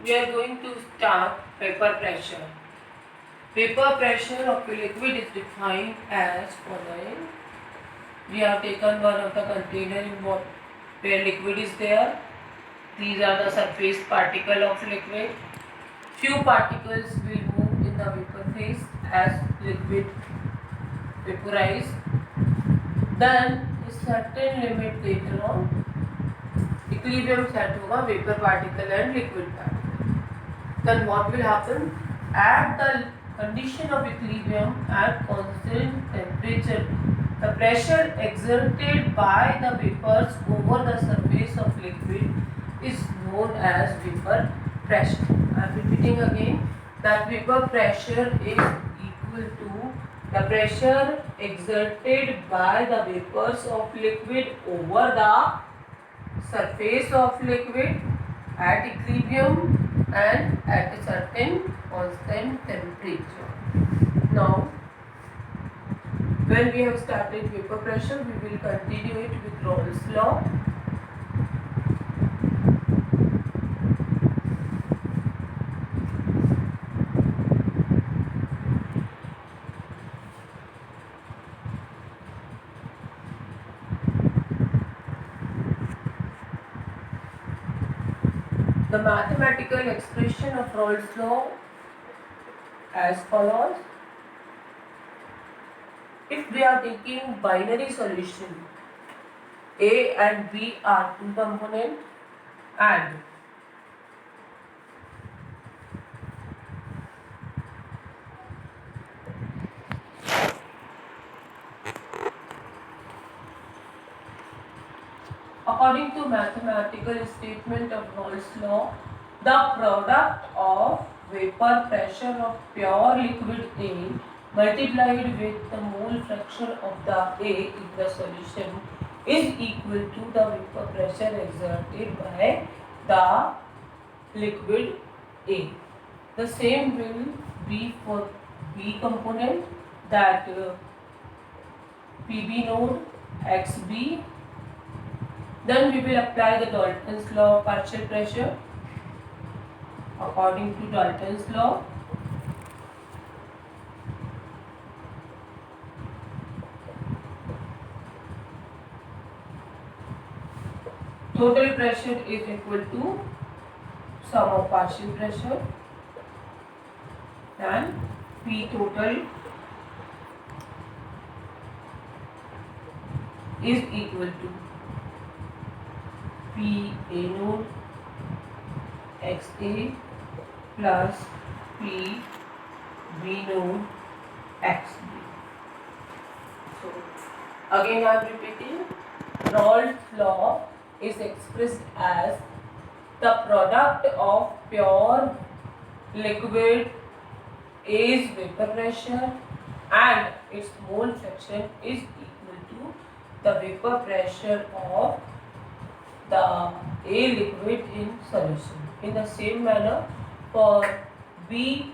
we are going to start vapor pressure. Vapor pressure of a liquid is defined as following. We have taken one of the container in what where liquid is there. These are the surface particle of liquid. Few particles will move in the vapor phase as liquid vaporize. Then a certain limit later on equilibrium set होगा vapor particle and liquid particle. Then what will happen? At the condition of equilibrium at constant temperature, the pressure exerted by the vapors over the surface of liquid is known as vapor pressure. I am repeating again that vapor pressure is equal to the pressure exerted by the vapors of liquid over the surface of liquid at equilibrium and at a certain constant temperature. Now, when we have started vapor pressure, we will continue it with Rolle's law. The mathematical expression of Rolle's law as follows. If we are taking binary solution, A and B are two components and according to mathematical statement of Rolle's law, the product of vapor pressure of pure liquid A multiplied with the mole fraction of the A in the solution is equal to the vapor pressure exerted by the liquid A. The same will be for B component, that PB node XB. Then we will apply the Dalton's law of partial pressure. According to Dalton's law, total pressure is equal to sum of partial pressure, and P total is equal to P A node XA plus P B node XB. So again I am repeating, Rolle's law is expressed as the product of pure liquid A's vapor pressure and its mole fraction is equal to the vapor pressure of the A liquid in solution. In the same manner, for B,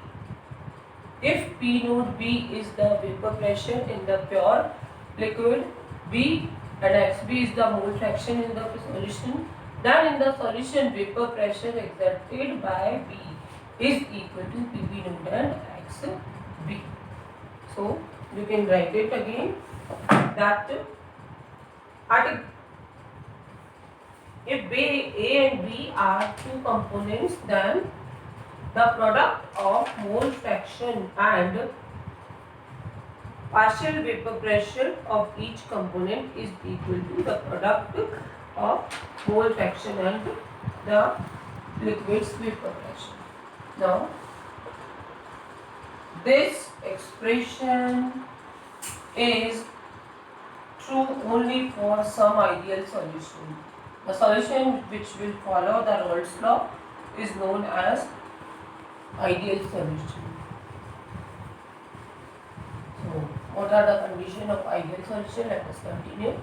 if P node B is the vapor pressure in the pure liquid, B and XB is the mole fraction in the solution, then in the solution vapor pressure exerted by B is equal to PB node and XB. So you can write it again that if A and B are two components, then the product of mole fraction and partial vapor pressure of each component is equal to the product of mole fraction and the liquid's vapor pressure. Now, this expression is true only for some ideal solution. The solution which will follow the Rolle's law is known as ideal solution. So, what are the conditions of ideal solution? Let us continue.